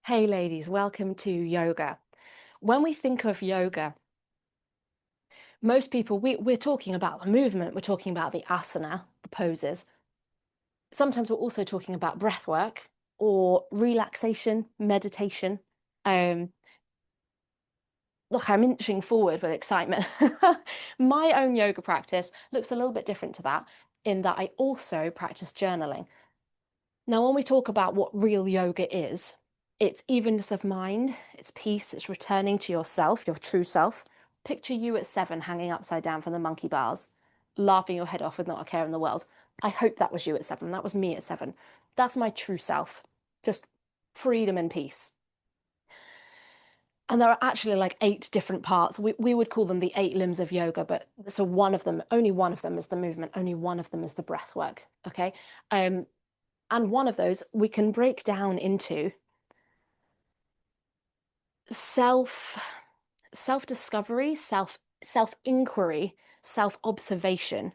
Hey ladies, welcome to yoga. When we think of yoga, most people, we're talking about the movement, we're talking about the asana, the poses. Sometimes we're also talking about breath work or relaxation, meditation. Um, Look, I'm inching forward with excitement. My own yoga practice looks a little bit different to that in that I also practice journaling. Now, when we talk about what real yoga is, it's evenness of mind, it's peace, it's returning to yourself, your true self. Picture you at 7 hanging upside down from the monkey bars, laughing your head off with not a care in the world. I hope that was you at 7. That was me at 7. That's my true self. Just freedom and peace. And there are actually like 8 different parts. We would call them the 8 limbs of yoga, but so one of them, only one of them is the movement, only one of them is the breath work. Okay. Um, and one of those we can break down into self self discovery, self inquiry, self observation.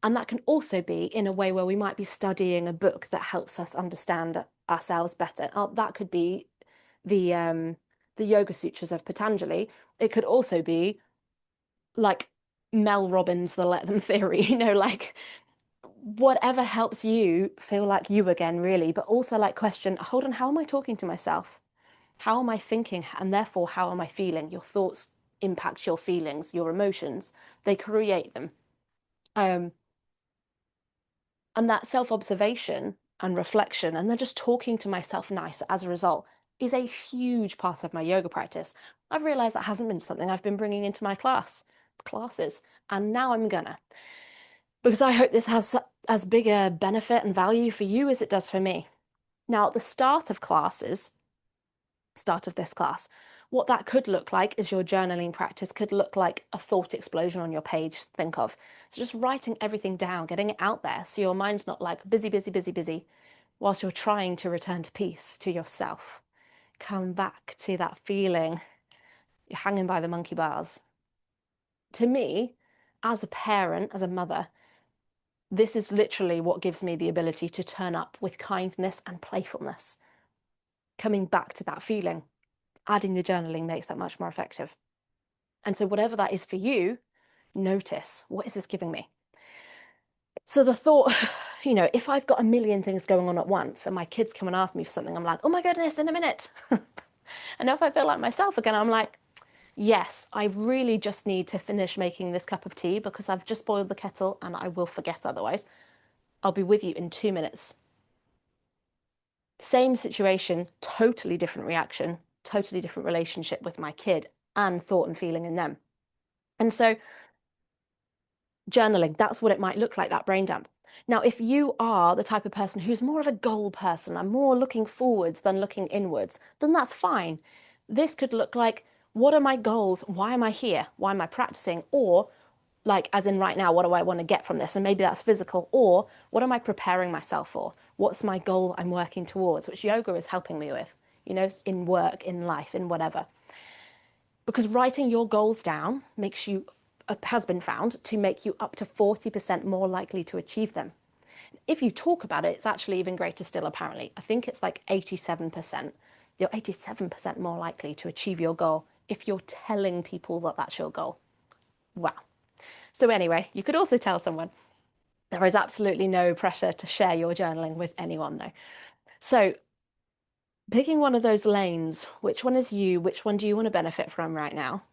And that can also be in a way where we might be studying a book that helps us understand ourselves better. That could be the Yoga Sutras of Patanjali. It could also be like Mel Robbins' The Let Them theory, like whatever helps you feel like you again, really, but also like question, hold on, how am I talking to myself? How am I thinking? And therefore, how am I feeling? Your thoughts impact your feelings, your emotions. They create them. Um, and that self-observation and reflection, and then just talking to myself nice as a result, is a huge part of my yoga practice. I've realized that hasn't been something I've been bringing into my classes, and now I'm gonna. Because I hope this has as big a benefit and value for you as it does for me. Now, at the start of this class, what that could look like is your journaling practice could look like a thought explosion on your page, think of. So just writing everything down, getting it out there so your mind's not like busy, busy, busy, busy, whilst you're trying to return to peace, to yourself. Come back to that feeling you're hanging by the monkey bars. To me, as a parent, as a mother, this is literally what gives me the ability to turn up with kindness and playfulness. Coming back to that feeling, adding the journaling makes that much more effective. And so, whatever that is for you, notice what is this giving me? So, the thought, if I've got a million things going on at once and my kids come and ask me for something, I'm like, oh my goodness, in a minute. And if I feel like myself again, I'm like, yes, I really just need to finish making this cup of tea because I've just boiled the kettle and I will forget otherwise. I'll be with you in 2 minutes. Same situation, totally different reaction, totally different relationship with my kid and thought and feeling in them. And so, journaling, that's what it might look like, that brain dump. Now, if you are the type of person who's more of a goal person and more looking forwards than looking inwards, then that's fine. This could look like, what are my goals? Why am I here? Why am I practicing? Or, like, as in right now, what do I want to get from this? And maybe that's physical. Or, what am I preparing myself for? What's my goal I'm working towards, which yoga is helping me with, in work, in life, in whatever. Because writing your goals down makes you, has been found to make you up to 40% more likely to achieve them. If you talk about it, it's actually even greater still, apparently. I think it's like 87%. You're 87% more likely to achieve your goal if you're telling people that that's your goal. Wow. So, anyway, you could also tell someone. There is absolutely no pressure to share your journaling with anyone, though. So, picking one of those lanes, which one is you? Which one do you want to benefit from right now?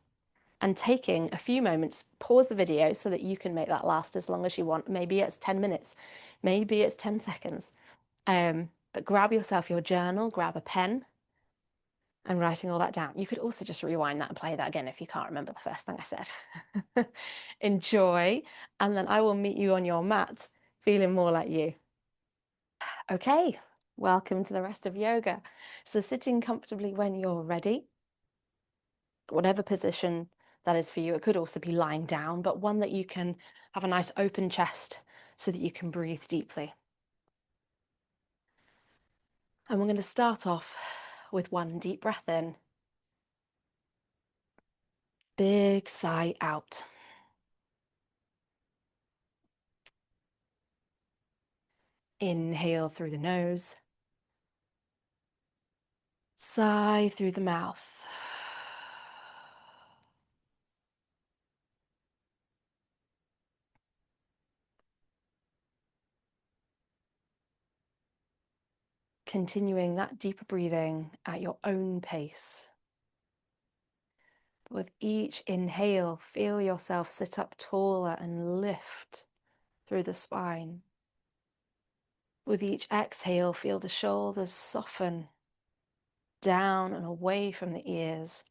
And taking a few moments, pause the video so that you can make that last as long as you want. Maybe it's 10 minutes, maybe it's 10 seconds. But grab yourself your journal, grab a pen, and writing all that down. You could also just rewind that and play that again if you can't remember the first thing I said. Enjoy, and then I will meet you on your mat feeling more like you. Okay, welcome to the rest of yoga. So, sitting comfortably when you're ready, whatever position that is for you. It could also be lying down, but one that you can have a nice open chest so that you can breathe deeply. And we're going to start off with one deep breath in, big sigh out. Inhale through the nose, Sigh through the mouth. Continuing that deeper breathing at your own pace. With each inhale, feel yourself sit up taller and lift through the spine. With each exhale, feel the shoulders soften down and away from the ears.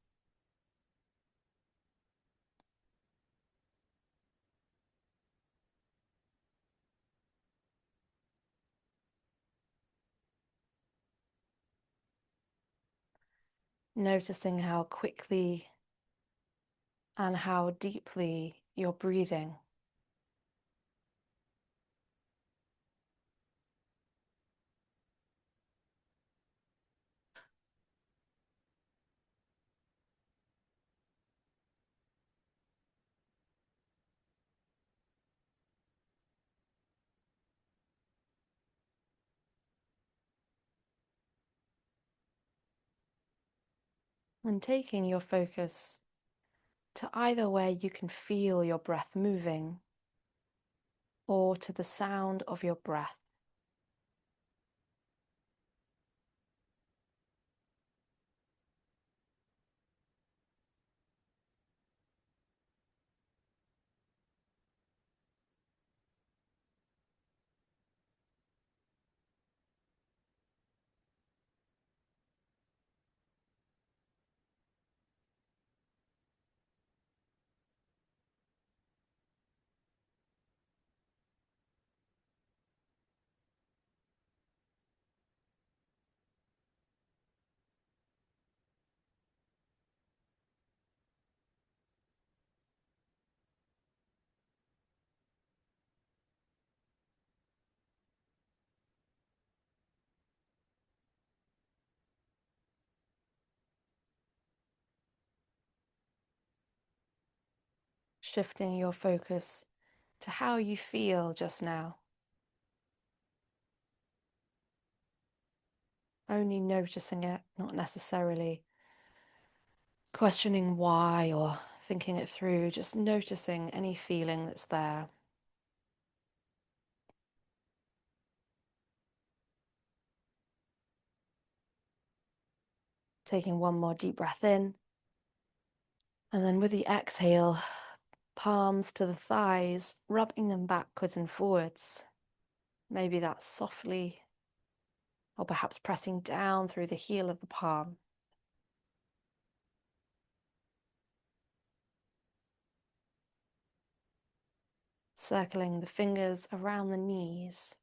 Noticing how quickly and how deeply you're breathing. And taking your focus to either where you can feel your breath moving or to the sound of your breath. Shifting your focus to how you feel just now. Only noticing it, not necessarily questioning why or thinking it through, just noticing any feeling that's there. Taking one more deep breath in, and then with the exhale, palms to the thighs, rubbing them backwards and forwards. Maybe that's softly, or perhaps pressing down through the heel of the palm. Circling the fingers around the knees.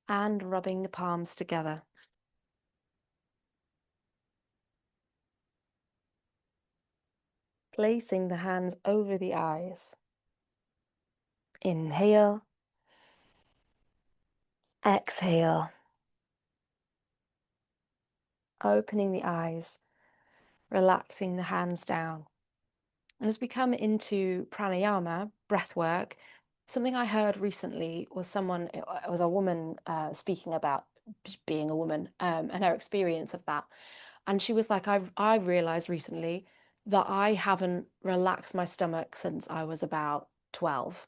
And rubbing the palms together. Placing the hands over the eyes. Inhale. Exhale. Opening the eyes, relaxing the hands down. And as we come into pranayama, breath work, something I heard recently was it was a woman speaking about being a woman and her experience of that. And she was like, I've realized recently that I haven't relaxed my stomach since I was about 12.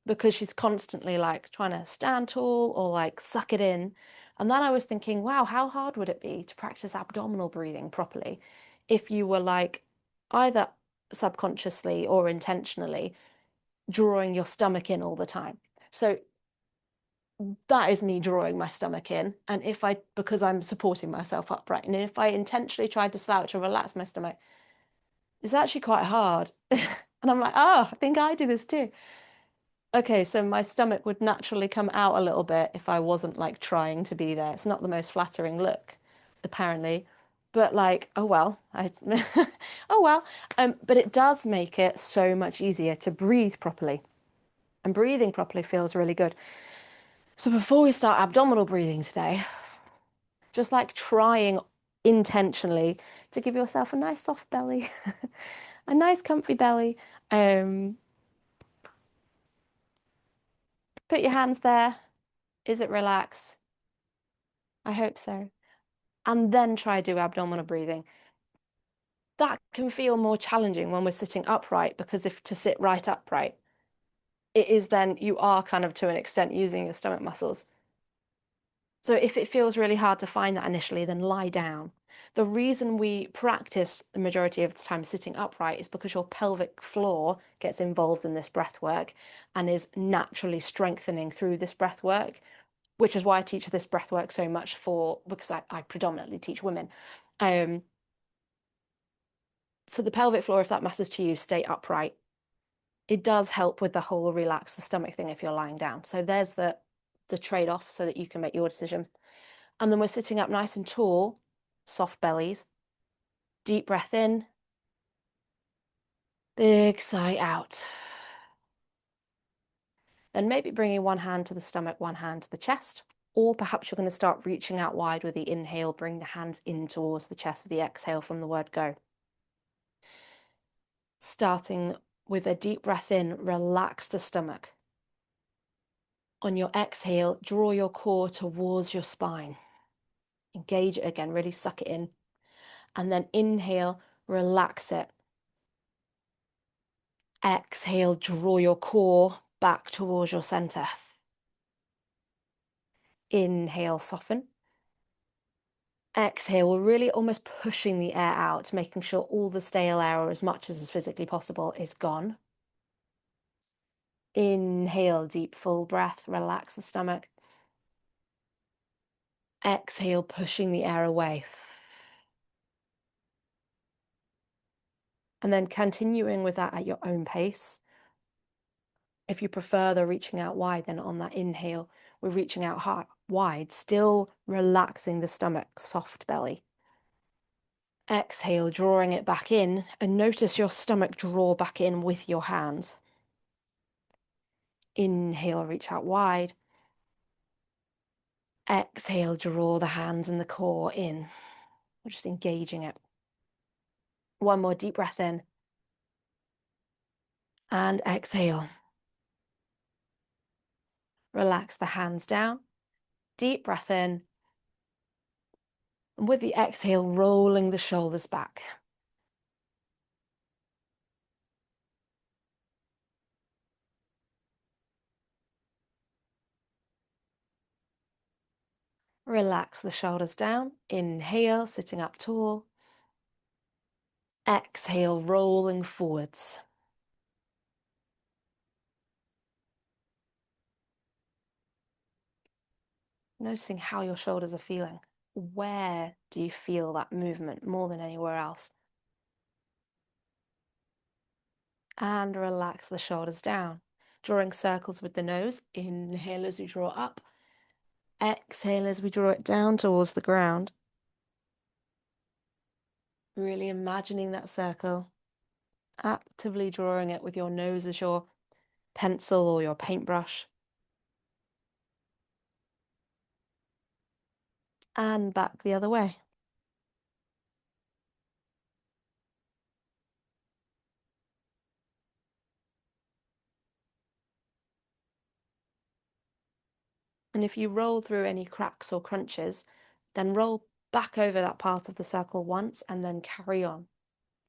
Because she's constantly like trying to stand tall or like suck it in. And then I was thinking, wow, how hard would it be to practice abdominal breathing properly if you were like either subconsciously or intentionally drawing your stomach in all the time? So that is me drawing my stomach in. And because I'm supporting myself upright, and if I intentionally tried to slouch or relax my stomach, it's actually quite hard. And I'm like, oh, I think I do this too. Okay, so my stomach would naturally come out a little bit if I wasn't like trying to be there. It's not the most flattering look, apparently. But like, oh well, oh well. But it does make it so much easier to breathe properly. And breathing properly feels really good. So before we start abdominal breathing today, just like trying intentionally to give yourself a nice soft belly, a nice comfy belly. Put your hands there. Is it relaxed? I hope so. And then try do abdominal breathing. That can feel more challenging when we're sitting upright, because if to sit right upright, it is then you are kind of to an extent using your stomach muscles. So if it feels really hard to find that initially, then lie down. The reason we practice the majority of the time sitting upright is because your pelvic floor gets involved in this breath work and is naturally strengthening through this breath work, which is why I teach this breath work so much because I predominantly teach women. So the pelvic floor, if that matters to you, stay upright. It does help with the whole relax the stomach thing if you're lying down. So there's the trade-off so that you can make your decision. And then we're sitting up nice and tall, soft bellies, deep breath in, big sigh out. Then maybe bringing one hand to the stomach, one hand to the chest, or perhaps you're going to start reaching out wide with the inhale, bring the hands in towards the chest with the exhale from the word go. Starting with a deep breath in, relax the stomach. On your exhale, draw your core towards your spine. Engage it again, really suck it in. And then inhale, relax it. Exhale, draw your core back towards your center. Inhale, soften. Exhale, we're really almost pushing the air out, making sure all the stale air, or as much as is physically possible, is gone. Inhale, deep, full breath, relax the stomach. Exhale, pushing the air away. And then continuing with that at your own pace. If you prefer the reaching out wide, then on that inhale, we're reaching out high, wide, still relaxing the stomach, soft belly. Exhale, drawing it back in, and notice your stomach draw back in with your hands. Inhale, reach out wide. Exhale, draw the hands and the core in. We're just engaging it. One more deep breath in. And exhale. Relax the hands down. Deep breath in. And with the exhale, rolling the shoulders back. Relax the shoulders down. Inhale, sitting up tall. Exhale, rolling forwards. Noticing how your shoulders are feeling. Where do you feel that movement more than anywhere else? And relax the shoulders down. Drawing circles with the nose. Inhale as we draw up. Exhale as we draw it down towards the ground. Really imagining that circle. Actively drawing it with your nose as your pencil or your paintbrush. And back the other way. And if you roll through any cracks or crunches, then roll back over that part of the circle once and then carry on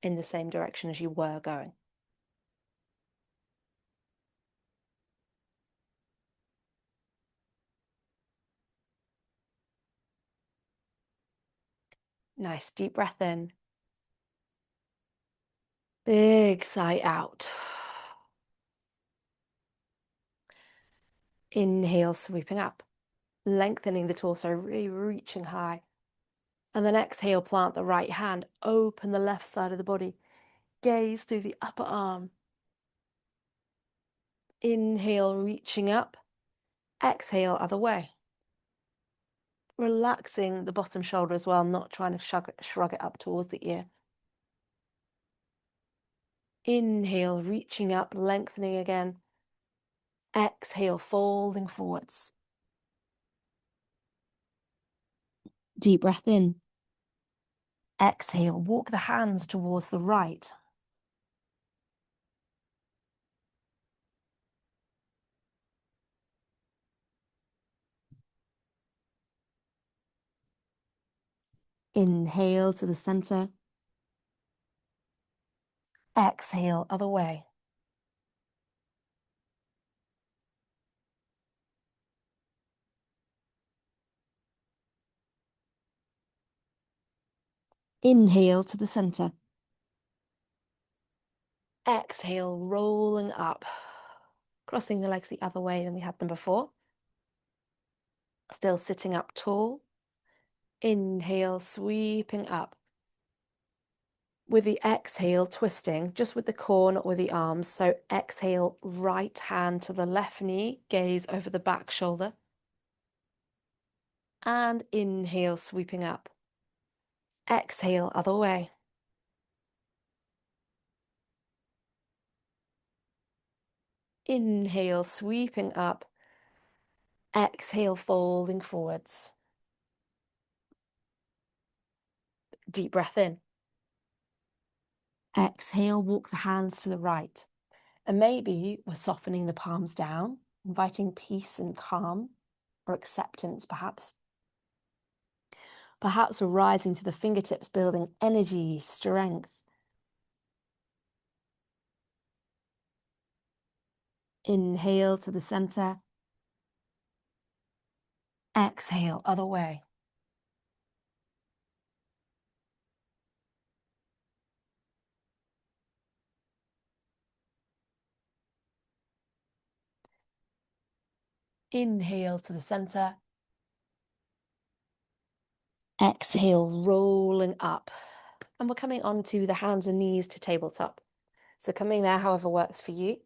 in the same direction as you were going. Nice, deep breath in. Big sigh out. Inhale, sweeping up, lengthening the torso, really reaching high. And then exhale, plant the right hand, open the left side of the body, gaze through the upper arm. Inhale, reaching up. Exhale, other way. Relaxing the bottom shoulder as well, not trying to shrug it up towards the ear. Inhale, reaching up, lengthening again. Exhale, folding forwards. Deep breath in. Exhale, walk the hands towards the right. Inhale to the center. Exhale, other way. Inhale to the center. Exhale, rolling up. Crossing the legs the other way than we had them before. Still sitting up tall. Inhale, sweeping up. With the exhale, twisting, just with the core, not with the arms. So exhale, right hand to the left knee, gaze over the back shoulder. And inhale, sweeping up. Exhale, other way. Inhale, sweeping up. Exhale, folding forwards. Deep breath in. Exhale, walk the hands to the right. And maybe we're softening the palms down, inviting peace and calm, or acceptance perhaps. Perhaps we're rising to the fingertips, building energy, strength. Inhale to the center. Exhale, other way. Inhale to the center. Exhale, rolling up. And we're coming onto the hands and knees to tabletop. So coming there, however works for you.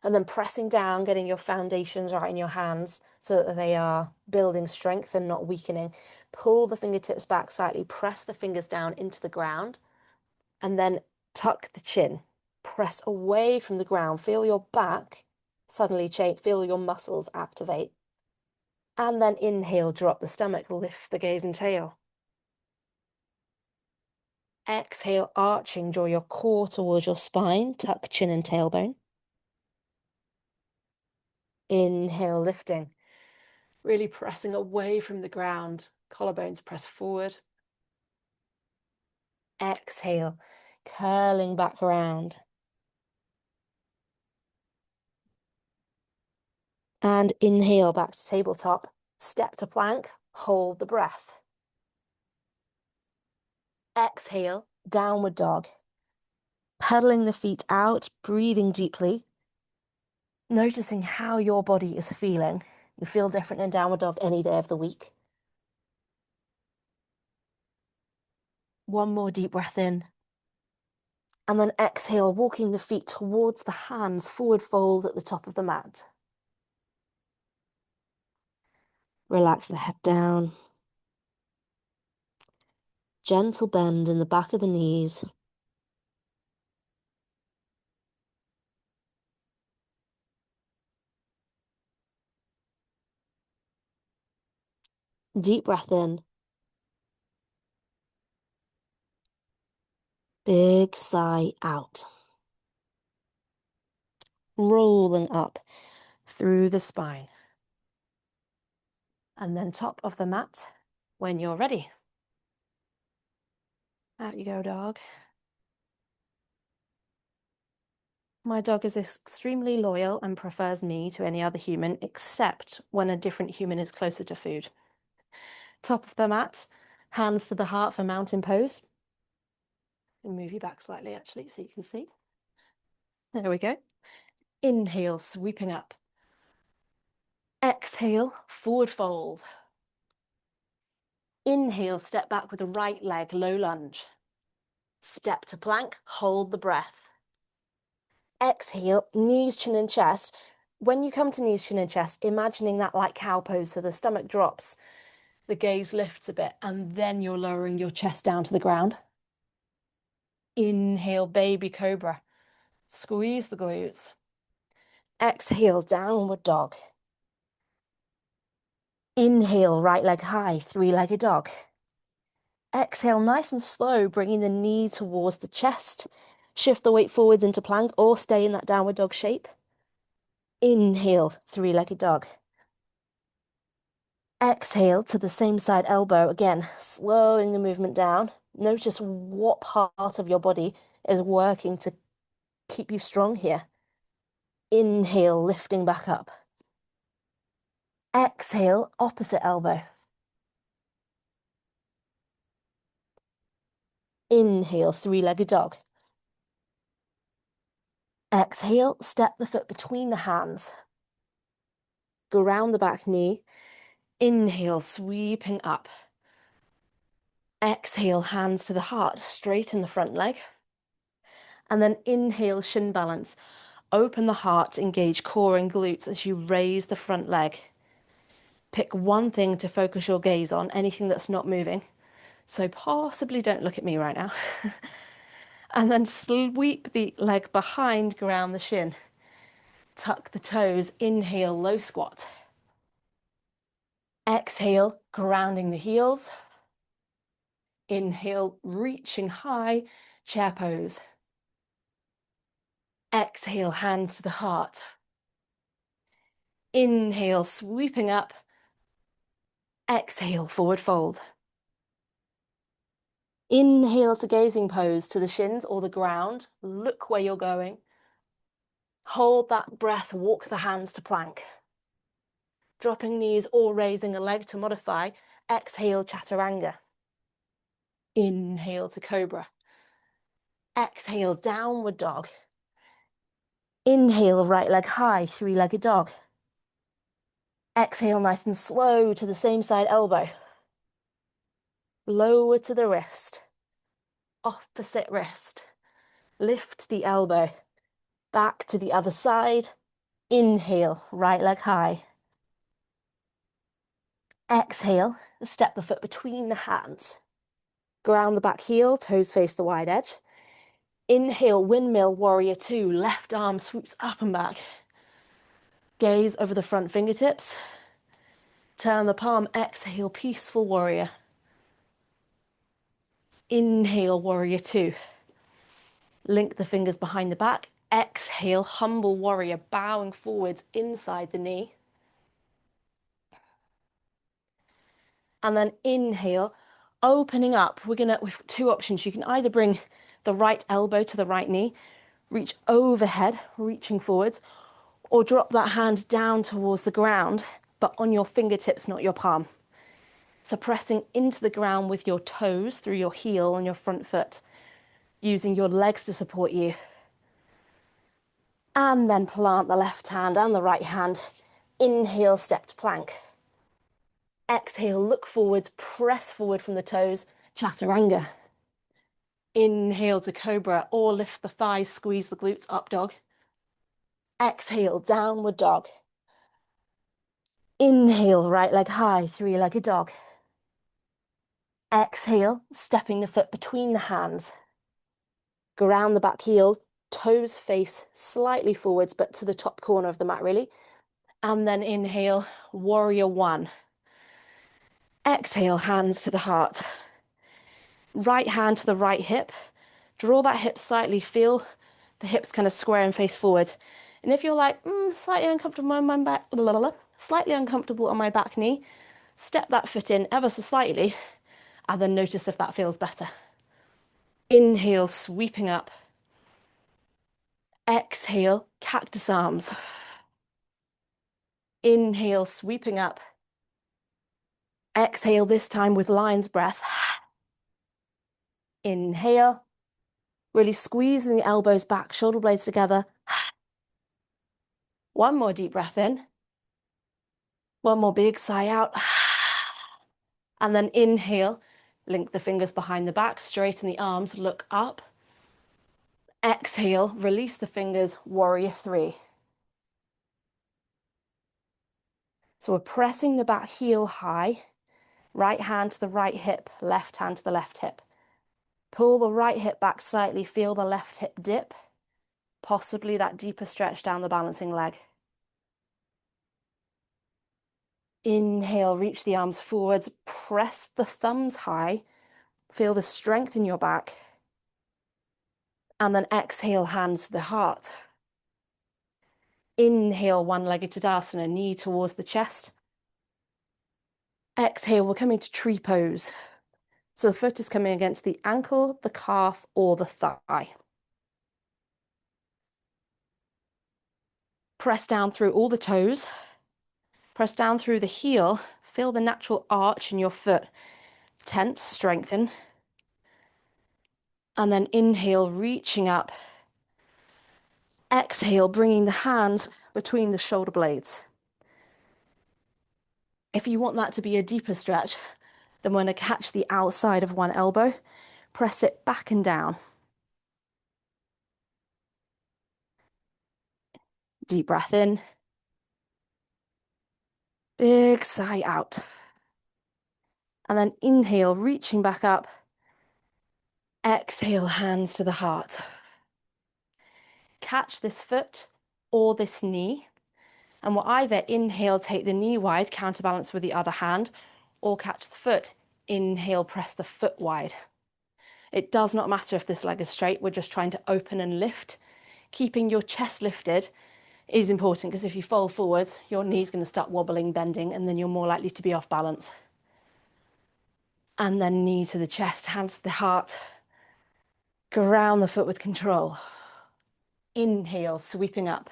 And then pressing down, getting your foundations right in your hands so that they are building strength and not weakening. Pull the fingertips back slightly, press the fingers down into the ground, and then tuck the chin. Press away from the ground. Feel your back suddenly change, feel your muscles activate. And then inhale, drop the stomach, lift the gaze and tail. Exhale, arching, draw your core towards your spine, tuck chin and tailbone. Inhale, lifting, really pressing away from the ground, collarbones press forward. Exhale, curling back around. And inhale back to tabletop, step to plank, hold the breath. Exhale, downward dog. Pedaling the feet out, breathing deeply. Noticing how your body is feeling. You feel different in downward dog any day of the week. One more deep breath in. And then exhale, walking the feet towards the hands, forward fold at the top of the mat. Relax the head down. Gentle bend in the back of the knees. Deep breath in. Big sigh out. Rolling up through the spine. And then top of the mat when you're ready. Out you go, dog. My dog is extremely loyal and prefers me to any other human, except when a different human is closer to food. Top of the mat, hands to the heart for mountain pose. And move you back slightly, actually, so you can see. There we go. Inhale, sweeping up. Exhale, forward fold. Inhale, step back with the right leg, low lunge. Step to plank, hold the breath. Exhale, knees, chin and chest. When you come to knees, chin and chest, imagining that like cow pose, so the stomach drops, the gaze lifts a bit, and then you're lowering your chest down to the ground. Inhale, baby cobra. Squeeze the glutes. Exhale, downward dog. Inhale, right leg high, three-legged dog. Exhale, nice and slow, bringing the knee towards the chest. Shift the weight forwards into plank or stay in that downward dog shape. Inhale, three-legged dog. Exhale to the same side elbow. Again, slowing the movement down. Notice what part of your body is working to keep you strong here. Inhale, lifting back up. Exhale, opposite elbow. Inhale, three-legged dog. Exhale, step the foot between the hands. Ground the back knee. Inhale, sweeping up. Exhale, hands to the heart, straighten the front leg. And then inhale, shin balance. Open the heart, engage core and glutes as you raise the front leg. Pick one thing to focus your gaze on, anything that's not moving. So possibly don't look at me right now. And then sweep the leg behind, ground the shin. Tuck the toes, inhale, low squat. Exhale, grounding the heels. Inhale, reaching high, chair pose. Exhale, hands to the heart. Inhale, sweeping up. Exhale, forward fold. Inhale to gazing pose to the shins or the ground. Look where you're going. Hold that breath, walk the hands to plank. Dropping knees or raising a leg to modify. Exhale, chaturanga. Inhale to cobra. Exhale, downward dog. Inhale, right leg high, three-legged dog. Exhale, nice and slow to the same side elbow. Lower to the wrist. Opposite wrist. Lift the elbow. Back to the other side. Inhale, right leg high. Exhale, step the foot between the hands. Ground the back heel, toes face the wide edge. Inhale, windmill, warrior two. Left arm swoops up and back. Gaze over the front fingertips. Turn the palm, exhale, peaceful warrior. Inhale, warrior two. Link the fingers behind the back. Exhale, humble warrior, bowing forwards inside the knee. And then inhale, opening up. We've two options. You can either bring the right elbow to the right knee, reach overhead, reaching forwards, or drop that hand down towards the ground, but on your fingertips, not your palm. So pressing into the ground with your toes through your heel on your front foot, using your legs to support you. And then plant the left hand and the right hand. Inhale, step to plank. Exhale, look forwards, press forward from the toes, chaturanga. Inhale to cobra or lift the thighs, squeeze the glutes, up dog. Exhale, downward dog. Inhale, right leg high, three-legged dog. Exhale, stepping the foot between the hands. Ground the back heel, toes face slightly forwards, but to the top corner of the mat, really. And then inhale, warrior one. Exhale, hands to the heart. Right hand to the right hip. Draw that hip slightly, feel the hips kind of square and face forward. And if you're like, slightly uncomfortable on my back, slightly uncomfortable on my back knee, step that foot in ever so slightly, and then notice if that feels better. Inhale, sweeping up. Exhale, cactus arms. Inhale, sweeping up. Exhale, this time with lion's breath. Inhale, really squeezing the elbows back, shoulder blades together. One more deep breath in. One more big sigh out. And then inhale, link the fingers behind the back, straighten the arms, look up. Exhale, release the fingers, warrior three. So we're pressing the back heel high, right hand to the right hip, left hand to the left hip. Pull the right hip back slightly, feel the left hip dip, possibly that deeper stretch down the balancing leg. Inhale, reach the arms forwards, press the thumbs high, feel the strength in your back. And then exhale, hands to the heart. Inhale, one-legged Tadasana, knee towards the chest. Exhale, we're coming to tree pose. So the foot is coming against the ankle, the calf, or the thigh. Press down through all the toes. Press down through the heel. Feel the natural arch in your foot. Tense, strengthen. And then inhale, reaching up. Exhale, bringing the hands between the shoulder blades. If you want that to be a deeper stretch, then we're going to catch the outside of one elbow, press it back and down. Deep breath in. Big sigh out. And then inhale, reaching back up. Exhale, hands to the heart. Catch this foot or this knee. And we'll either inhale, take the knee wide, counterbalance with the other hand, or catch the foot. Inhale, press the foot wide. It does not matter if this leg is straight. We're just trying to open and lift. Keeping your chest lifted is important because if you fall forwards, your knee's going to start wobbling, bending, and then you're more likely to be off balance. And then knee to the chest, hands to the heart. Ground the foot with control. Inhale, sweeping up.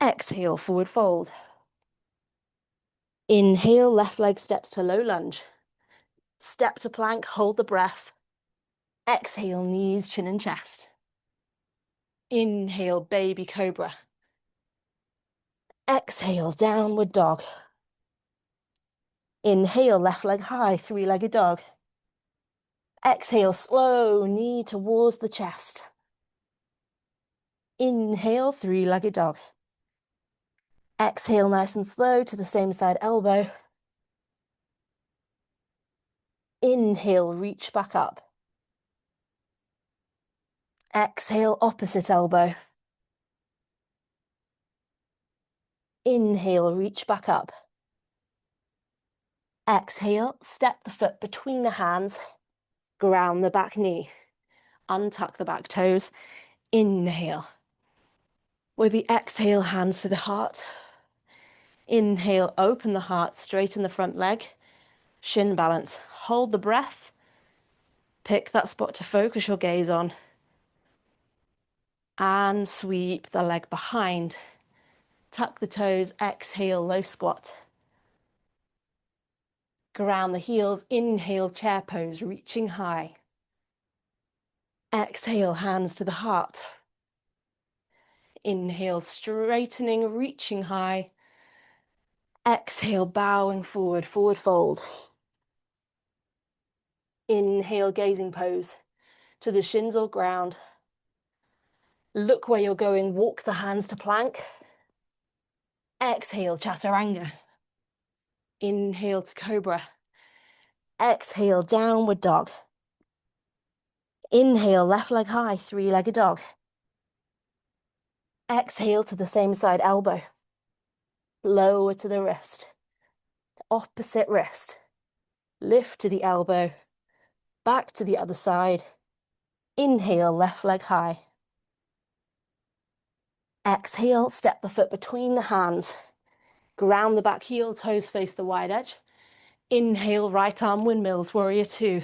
Exhale, forward fold. Inhale, left leg steps to low lunge. Step to plank, hold the breath. Exhale, knees, chin and chest. Inhale, baby cobra. Exhale, downward dog. Inhale, left leg high, three-legged dog. Exhale, slow, knee towards the chest. Inhale, three-legged dog. Exhale, nice and slow to the same side elbow. Inhale, reach back up. Exhale, opposite elbow. Inhale, reach back up. Exhale, step the foot between the hands, ground the back knee, untuck the back toes. Inhale. With the exhale, hands to the heart. Inhale, open the heart, straighten the front leg, shin balance. Hold the breath. Pick that spot to focus your gaze on. And sweep the leg behind. Tuck the toes, exhale, low squat. Ground the heels, inhale, chair pose, reaching high. Exhale, hands to the heart. Inhale, straightening, reaching high. Exhale, bowing forward, forward fold. Inhale, gazing pose to the shins or ground. Look where you're going, walk the hands to plank. Exhale, chaturanga. Inhale to cobra. Exhale, downward dog. Inhale, left leg high, three-legged dog. Exhale to the same side elbow. Lower to the wrist. Opposite wrist. Lift to the elbow. Back to the other side. Inhale, left leg high. Exhale, step the foot between the hands. Ground the back heel, toes face the wide edge. Inhale, right arm windmills, warrior two.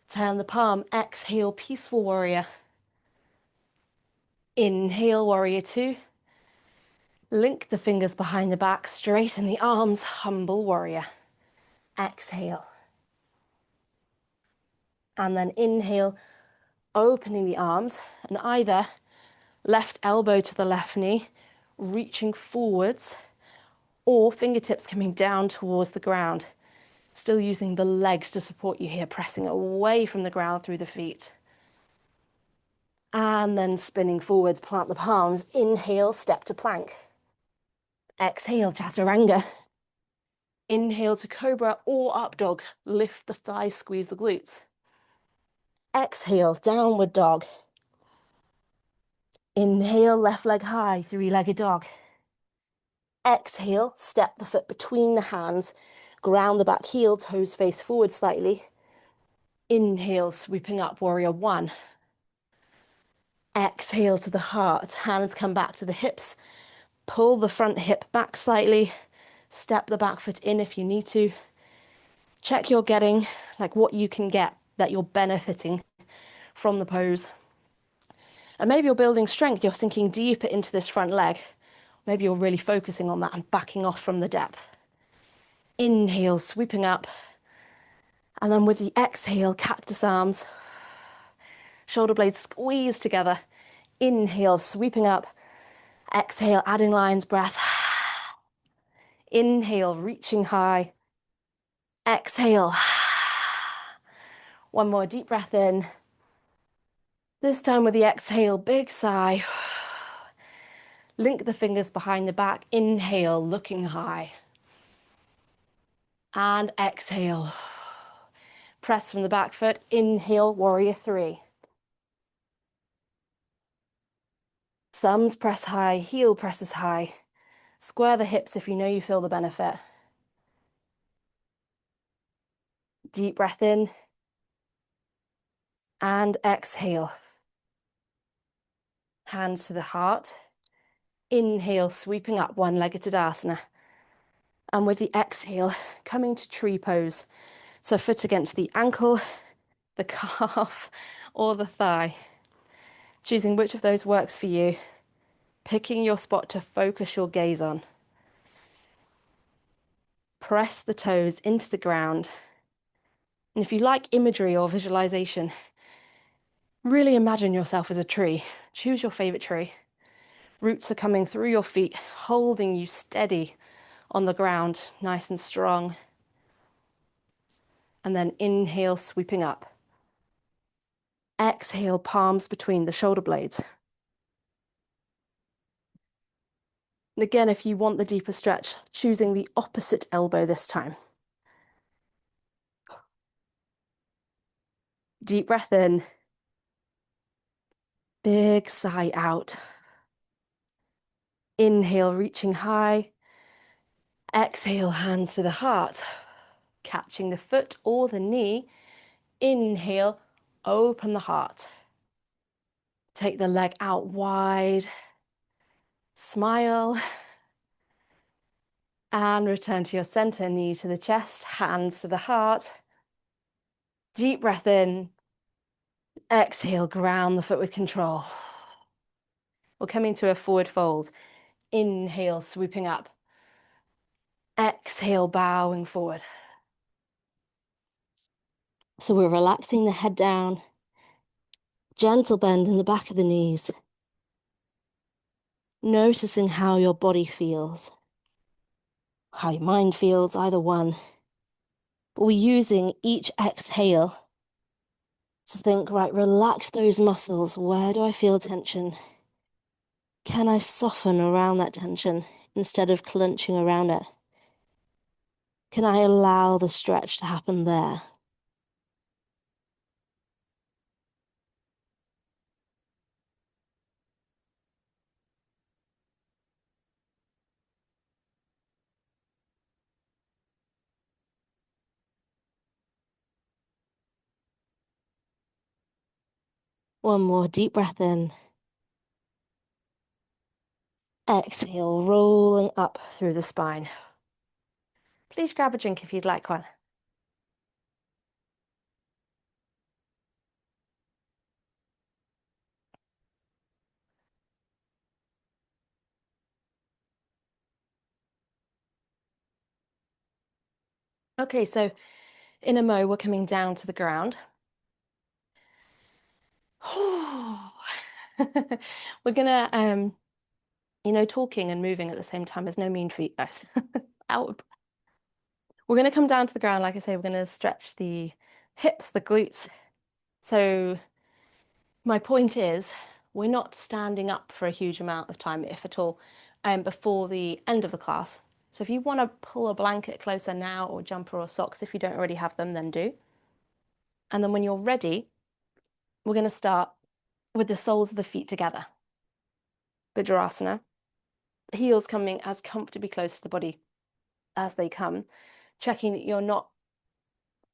Turn the palm, exhale, peaceful warrior. Inhale, warrior two. Link the fingers behind the back, straighten the arms, humble warrior. Exhale. And then inhale, opening the arms, and either left elbow to the left knee, reaching forwards, or fingertips coming down towards the ground. Still using the legs to support you here, pressing away from the ground through the feet. And then spinning forwards, plant the palms. Inhale, step to plank. Exhale, chaturanga. Inhale to cobra or up dog. Lift the thighs, squeeze the glutes. Exhale, downward dog. Inhale, left leg high, three-legged dog. Exhale, step the foot between the hands. Ground the back heel, toes face forward slightly. Inhale, sweeping up, warrior one. Exhale to the heart, hands come back to the hips. Pull the front hip back slightly. Step the back foot in if you need to. Check you're getting like what you can get, that you're benefiting from the pose. And maybe you're building strength, you're sinking deeper into this front leg. Maybe you're really focusing on that and backing off from the depth. Inhale, sweeping up. And then with the exhale, cactus arms. Shoulder blades squeeze together. Inhale, sweeping up. Exhale, adding lion's breath. Inhale, reaching high. Exhale. One more deep breath in. This time with the exhale, big sigh. Link the fingers behind the back. Inhale, looking high. And exhale. Press from the back foot. Inhale, warrior three. Thumbs press high, heel presses high. Square the hips if you know you feel the benefit. Deep breath in. And exhale. Hands to the heart. Inhale, sweeping up, one-legged Tadasana. And with the exhale, coming to tree pose. So foot against the ankle, the calf, or the thigh. Choosing which of those works for you. Picking your spot to focus your gaze on. Press the toes into the ground. And if you like imagery or visualization, really imagine yourself as a tree. Choose your favorite tree. Roots are coming through your feet, holding you steady on the ground, nice and strong. And then inhale, sweeping up. Exhale, palms between the shoulder blades. And again, if you want the deeper stretch, choosing the opposite elbow this time. Deep breath in. Big sigh out. Inhale, reaching high. Exhale, hands to the heart. Catching the foot or the knee. Inhale, open the heart. Take the leg out wide. Smile. And return to your center, knee to the chest, hands to the heart. Deep breath in. Exhale, ground the foot with control. We're coming to a forward fold. Inhale, sweeping up. Exhale, bowing forward. So we're relaxing the head down. Gentle bend in the back of the knees. Noticing how your body feels. How your mind feels, either one. But we're using each exhale to think, right, relax those muscles. Where do I feel tension? Can I soften around that tension instead of clenching around it? Can I allow the stretch to happen there? One more deep breath in. Exhale, rolling up through the spine. Please grab a drink if you'd like one. Okay, so in a mo, we're coming down to the ground. We're gonna, talking and moving at the same time is no mean feat, guys. Out. We're gonna come down to the ground. Like I say, we're gonna stretch the hips, the glutes. So my point is, we're not standing up for a huge amount of time, if at all, before the end of the class. So if you want to pull a blanket closer now, or jumper or socks, if you don't already have them, then do. And then when you're ready, we're going to start with the soles of the feet together. Vajrasana. Heels coming as comfortably close to the body as they come, checking that you're not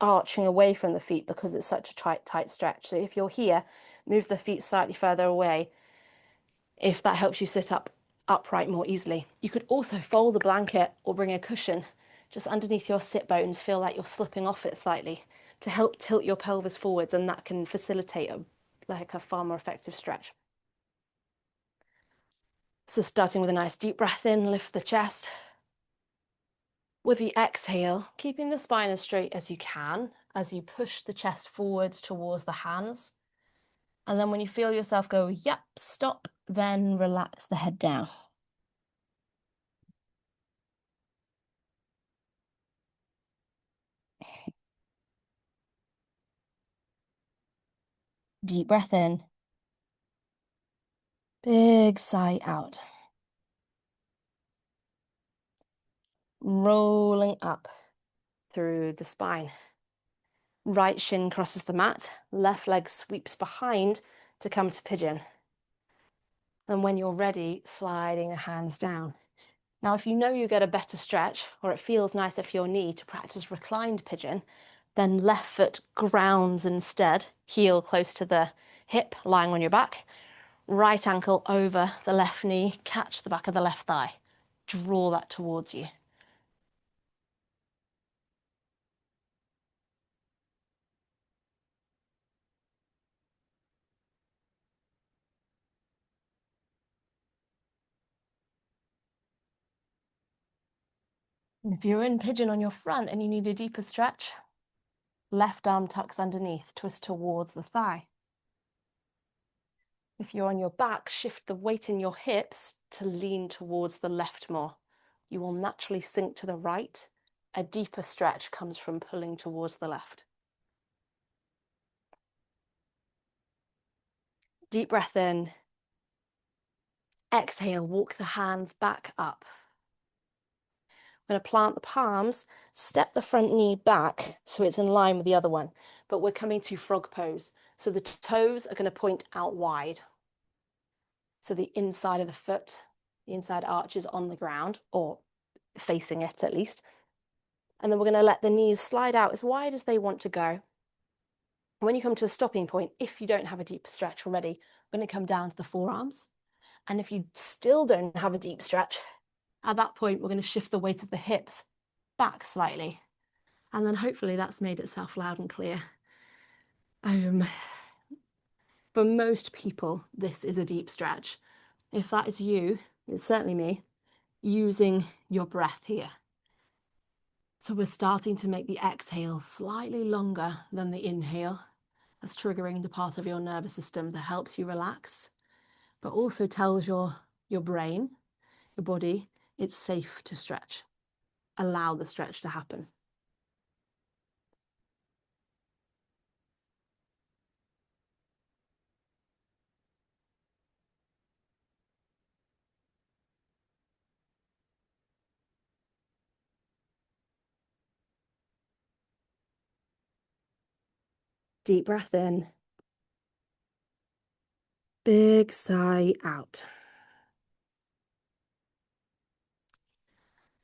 arching away from the feet because it's such a tight stretch. So if you're here, move the feet slightly further away if that helps you sit up upright more easily. You could also fold the blanket or bring a cushion just underneath your sit bones, feel like you're slipping off it slightly to help tilt your pelvis forwards, and that can facilitate a far more effective stretch. So starting with a nice deep breath in, lift the chest. With the exhale, keeping the spine as straight as you can as you push the chest forwards towards the hands. And then when you feel yourself go, yep, stop, then relax the head down. Deep breath in. Big sigh out. Rolling up through the spine. Right shin crosses the mat, left leg sweeps behind to come to pigeon. And when you're ready, sliding the hands down. Now, if you know you get a better stretch, or it feels nicer for your knee to practice reclined pigeon, then left foot grounds instead, heel close to the hip, lying on your back. Right ankle over the left knee, catch the back of the left thigh. Draw that towards you. And if you're in pigeon on your front and you need a deeper stretch, left arm tucks underneath, twist towards the thigh. If you're on your back, shift the weight in your hips to lean towards the left more. You will naturally sink to the right. A deeper stretch comes from pulling towards the left. Deep breath in. Exhale, walk the hands back up. I'm going to plant the palms, step the front knee back so it's in line with the other one, but we're coming to frog pose. So the toes are going to point out wide. So the inside of the foot, the inside arch is on the ground, or facing it at least. And then we're going to let the knees slide out as wide as they want to go. When you come to a stopping point, if you don't have a deep stretch already, I'm going to come down to the forearms. And if you still don't have a deep stretch, at that point, we're going to shift the weight of the hips back slightly. And then hopefully that's made itself loud and clear. For most people, this is a deep stretch. If that is you, it's certainly me, using your breath here. So we're starting to make the exhale slightly longer than the inhale. That's triggering the part of your nervous system that helps you relax, but also tells your brain, your body, it's safe to stretch. Allow the stretch to happen. Deep breath in. Big sigh out.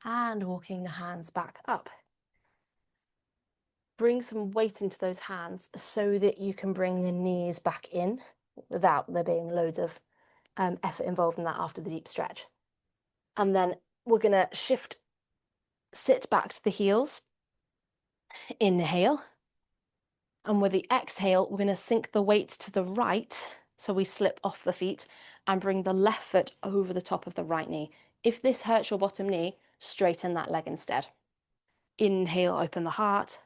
And walking the hands back up. Bring some weight into those hands so that you can bring the knees back in without there being loads of effort involved in that after the deep stretch. And then we're going to sit back to the heels. Inhale. And with the exhale, we're going to sink the weight to the right so we slip off the feet and bring the left foot over the top of the right knee. If this hurts your bottom knee, straighten that leg instead. Inhale, open the heart.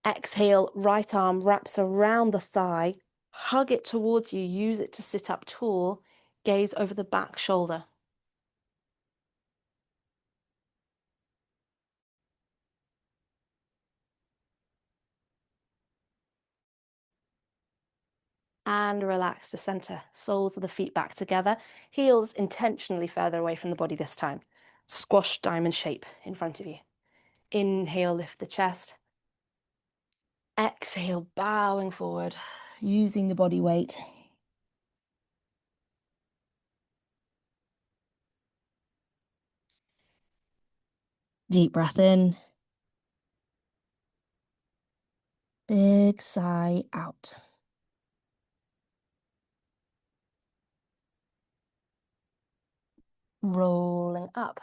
Exhale, right arm wraps around the thigh. Hug it towards you. Use it to sit up tall. Gaze over the back shoulder. And relax to center. Soles of the feet back together. Heels intentionally further away from the body this time. Squash diamond shape in front of you. Inhale, lift the chest. Exhale, bowing forward, using the body weight. Deep breath in. Big sigh out. rolling up.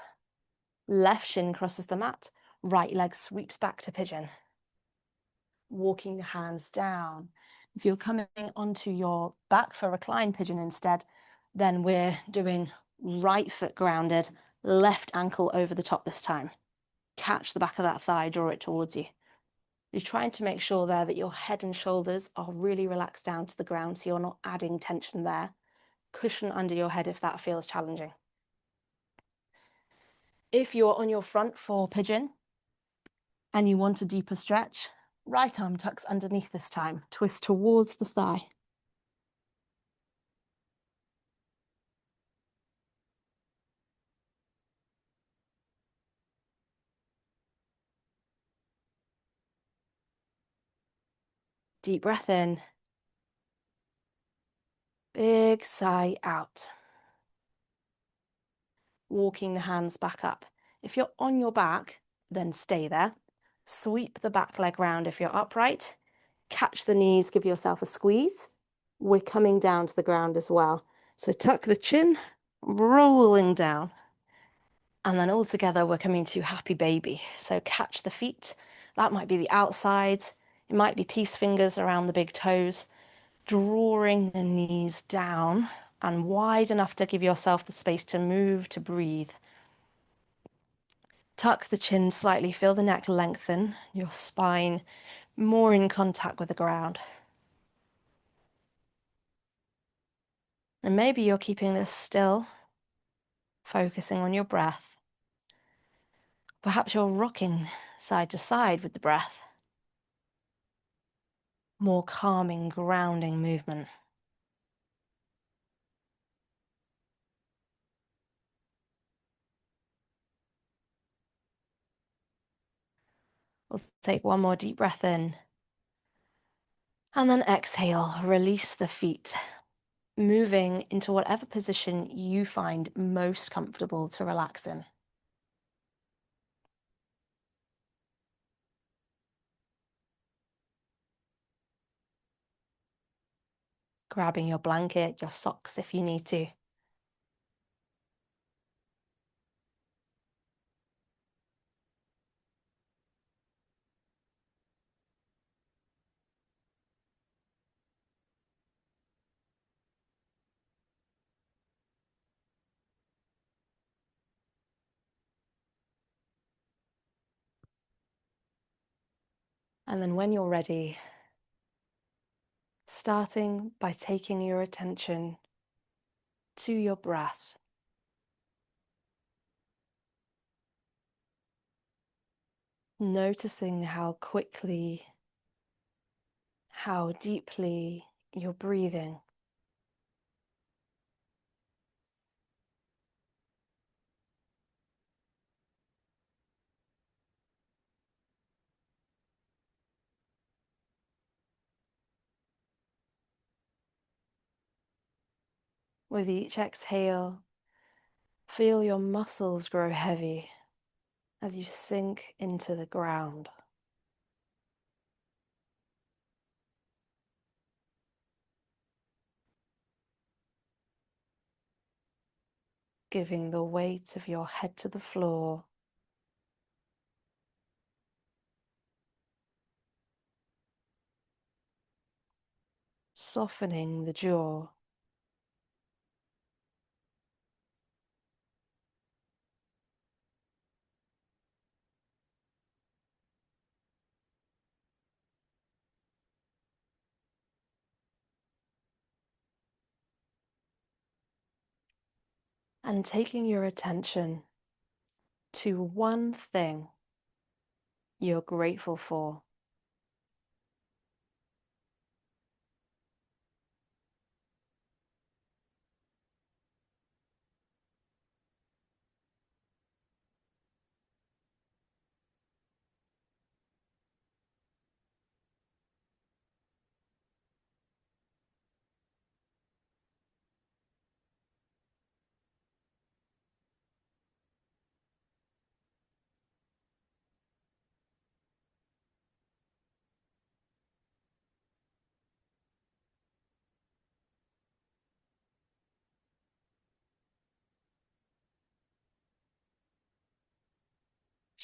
Left shin crosses the mat, right leg sweeps back to pigeon. Walking the hands down. If you're coming onto your back for recline pigeon instead, then we're doing right foot grounded, left ankle over the top this time. Catch the back of that thigh, draw it towards you. You're trying to make sure there that your head and shoulders are really relaxed down to the ground so you're not adding tension there. Cushion under your head if that feels challenging. If you're on your front for pigeon and you want a deeper stretch, right arm tucks underneath this time. Twist towards the thigh. Deep breath in. Big sigh out. Walking the hands back up. If you're on your back, then stay there. Sweep the back leg round if you're upright. Catch the knees, give yourself a squeeze. We're coming down to the ground as well. So tuck the chin, rolling down. And then all together, we're coming to happy baby. So catch the feet. That might be the outside. It might be peace fingers around the big toes. Drawing the knees down and wide enough to give yourself the space to move, to breathe. Tuck the chin slightly, feel the neck lengthen, your spine more in contact with the ground. And maybe you're keeping this still, focusing on your breath. Perhaps you're rocking side to side with the breath. More calming, grounding movement. We'll take one more deep breath in. And then exhale, release the feet, moving into whatever position you find most comfortable to relax in. Grabbing your blanket, your socks if you need to. And then when you're ready, starting by taking your attention to your breath. Noticing how quickly, how deeply you're breathing. With each exhale, feel your muscles grow heavy as you sink into the ground. Giving the weight of your head to the floor. Softening the jaw. And taking your attention to one thing you're grateful for.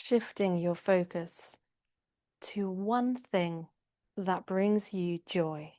Shifting your focus to one thing that brings you joy.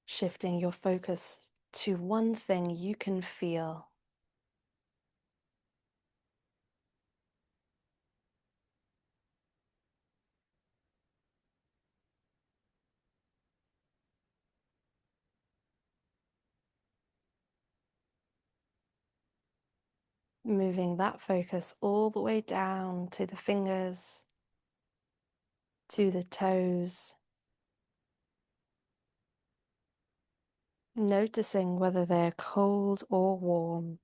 Shifting your focus to one thing you can feel. Moving that focus all the way down to the fingers, to the toes. Noticing whether they're cold or warm.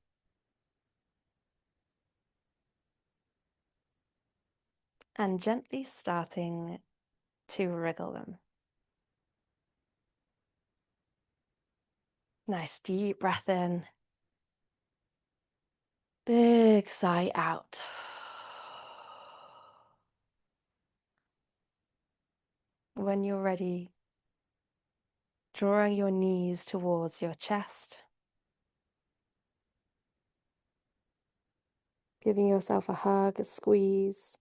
And gently starting to wriggle them. Nice deep breath in. Big sigh out. When you're ready, drawing your knees towards your chest. Giving yourself a hug, a squeeze.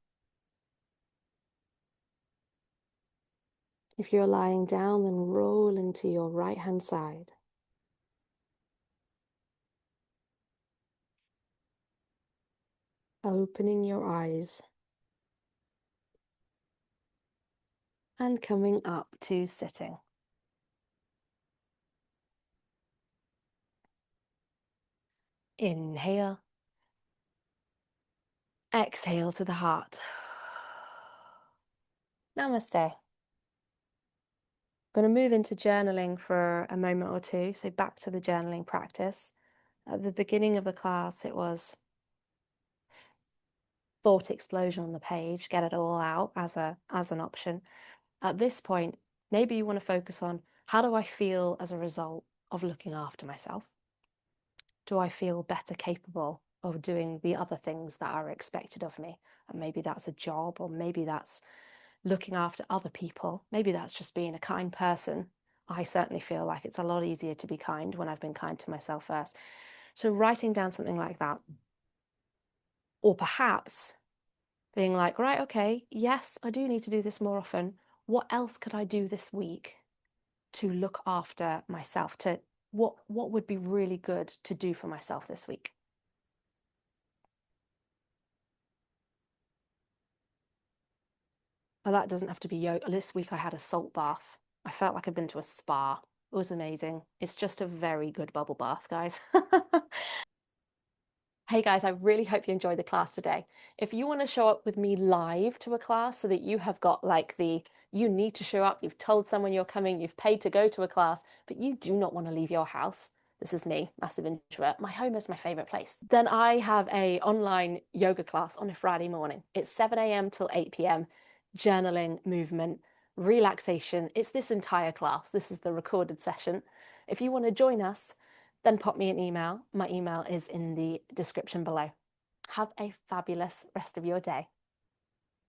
If you're lying down, then roll into your right-hand side. Opening your eyes. And coming up to sitting. Inhale. Exhale to the heart. Namaste. I'm going to move into journaling for a moment or two, so back to the journaling practice. At the beginning of the class, it was thought explosion on the page, get it all out as an option. At this point, maybe you want to focus on, how do I feel as a result of looking after myself? Do I feel better capable of doing the other things that are expected of me? And maybe that's a job, or maybe that's looking after other people. Maybe that's just being a kind person. I certainly feel like it's a lot easier to be kind when I've been kind to myself first. So writing down something like that, or perhaps being like, right, okay, yes, I do need to do this more often. What else could I do this week to look after myself? To what would be really good to do for myself this week? Well, that doesn't have to be yoga. This week I had a salt bath. I felt like I'd been to a spa. It was amazing. It's just a very good bubble bath, guys. Hey guys, I really hope you enjoyed the class today. If you want to show up with me live to a class so that you have got like you need to show up, you've told someone you're coming, you've paid to go to a class, but you do not want to leave your house. This is me, massive introvert. My home is my favorite place. Then I have a online yoga class on a Friday morning. It's 7 a.m. till 8 p.m. Journaling, movement, relaxation. It's this entire class. This is the recorded session. If you want to join us, then pop me an email. My email is in the description below. Have a fabulous rest of your day.